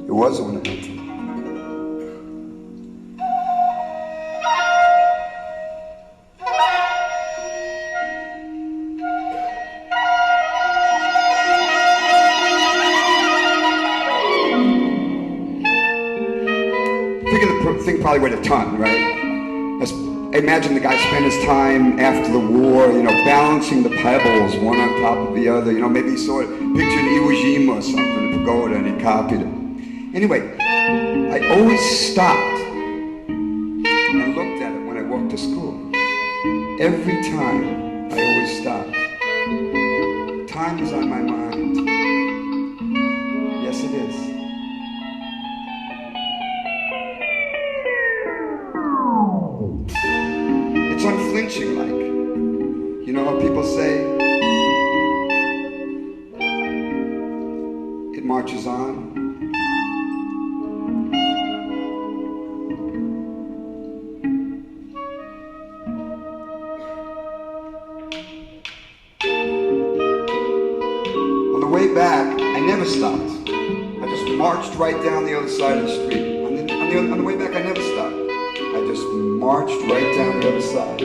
It was ornamental. Think probably weighed a ton, right? I imagine the guy spent his time after the war, balancing the pebbles one on top of the other. Maybe he saw it, pictured Iwo Jima or something, a pagoda, and he copied it. Anyway, I always stopped and looked at it when I walked to school. Every time, I always stopped. Time is on my mind. Yes, it is. It's unflinching, like. You know how people say, it marches on. On the way back, I never stopped. I just marched right down the other side of the street. On the way back, I never stopped. I just marched right down the other side.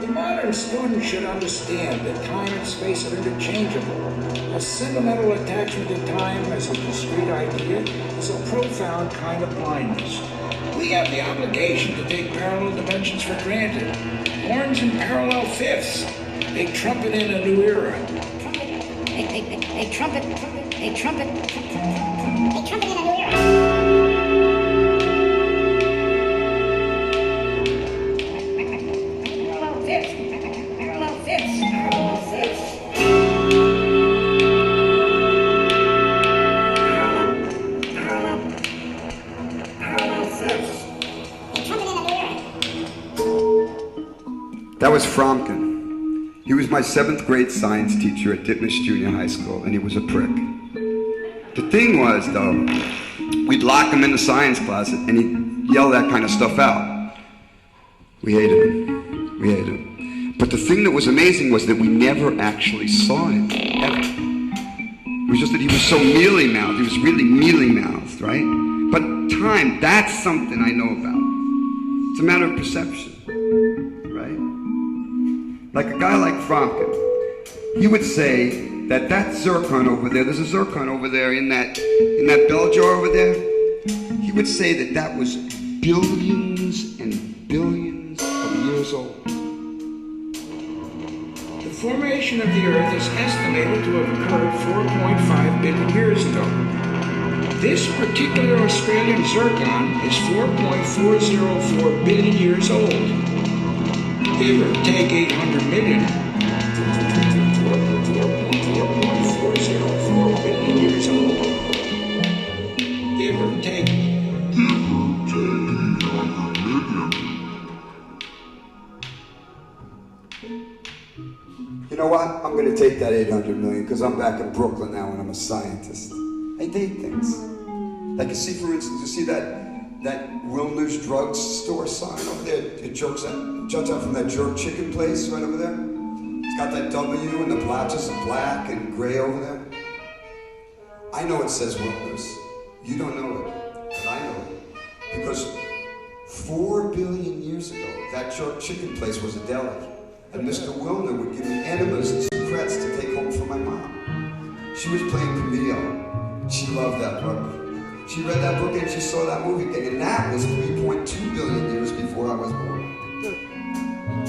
The modern student should understand that time and space are interchangeable. A sentimental attachment to time as a discrete idea is a profound kind of blindness. We have the obligation to take parallel dimensions for granted. Horns and parallel fifths. They trumpet in a new era. They trumpet in a new era. That was Fromkin. He was my 7th grade science teacher at Titmush Junior High School, and he was a prick. The thing was, though, we'd lock him in the science closet, and he'd yell that kind of stuff out. We hated him. But the thing that was amazing was that we never actually saw it, ever. It was just that he was so mealy-mouthed. He was really mealy-mouthed, right? But time, that's something I know about. It's a matter of perception. Like a guy like Fromkin, he would say that zircon over there, there's a zircon over there in that bell jar over there. He would say that was billions and billions of years old. The formation of the Earth is estimated to have occurred 4.5 billion years ago. This particular Australian zircon is 4.404 billion years old. Give or take 800 million. 4.404 billion years old. Give or take. You know what? I'm going to take that 800 million because I'm back in Brooklyn now and I'm a scientist. I date things. Like you see, for instance, you see that Wilner's drugstore sign over there? It juts out from that jerk chicken place right over there. It's got that W and the blotches of black and gray over there. I know it says Wilner's. You don't know it, but I know it. Because 4 billion years ago, that jerk chicken place was a deli. And Mr. Wilner would give me enemas and secrets to take home for my mom. She was playing Camille. She loved that book. She read that book and she saw that movie again, and that was 3.2 billion years before I was born.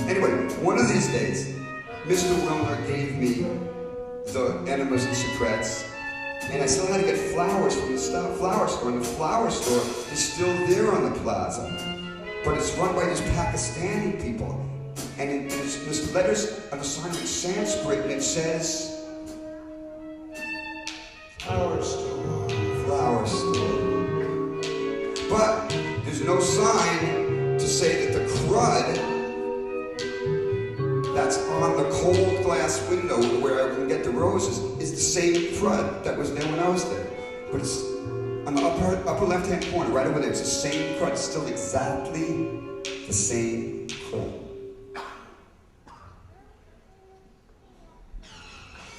Anyway, one of these days, Mr. Wilner gave me the enemas and secrets, and I still had to get flowers from the flower store, and the flower store is still there on the plaza, but it's run by these Pakistani people, and there's letters of a sign in Sanskrit, and it says, flower store, flower store. But there's no sign to say that the crud that's on the cold glass window where I can get the roses is the same crud that was there when I was there. But it's on upper left-hand corner, right over there. It's the same crud, still exactly the same crud.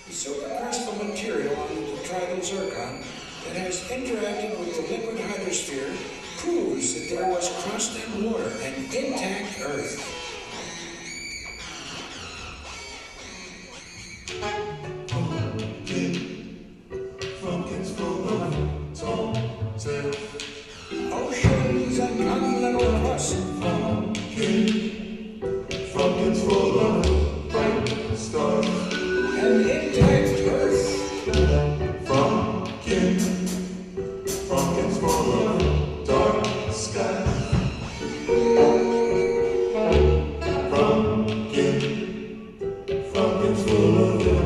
The supercritical material on the tetraidal zircon that has interacted with the liquid hydrosphere proves that there was crust and water and intact Earth. Oceans and continental crust. Fucking full of bright stars. An intact Earth. Fucking full of dark skies. Fucking full of them.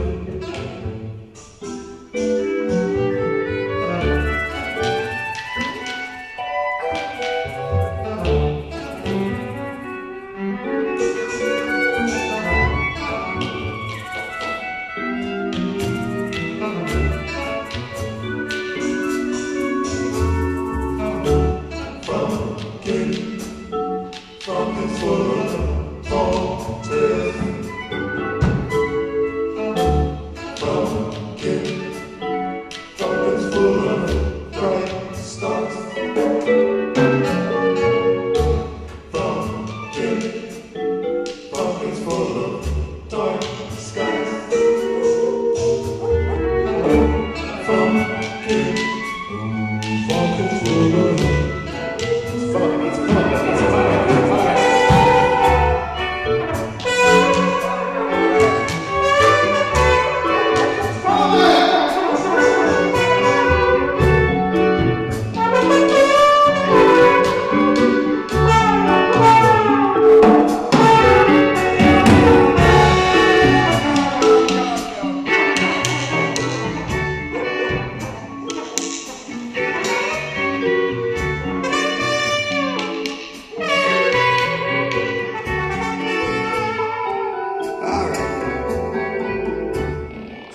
Fucking full of tall tales. Fucking full of bright stars. Fucking full of dark skies. Fucking full of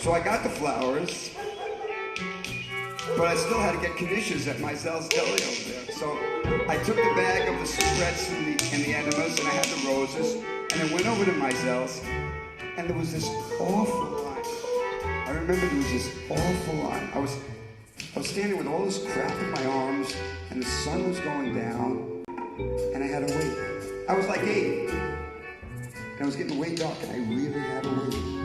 So I got the flowers, but I still had to get conditions at Meisel's Deli over there. So I took the bag of the cigarettes and the enemas, and I had the roses, and I went over to Meisel's, and there was this awful line. I remember there was this awful line. I was standing with all this crap in my arms, and the sun was going down, and I had to wait. I was like 8, and it was getting way dark, and I really had to wait.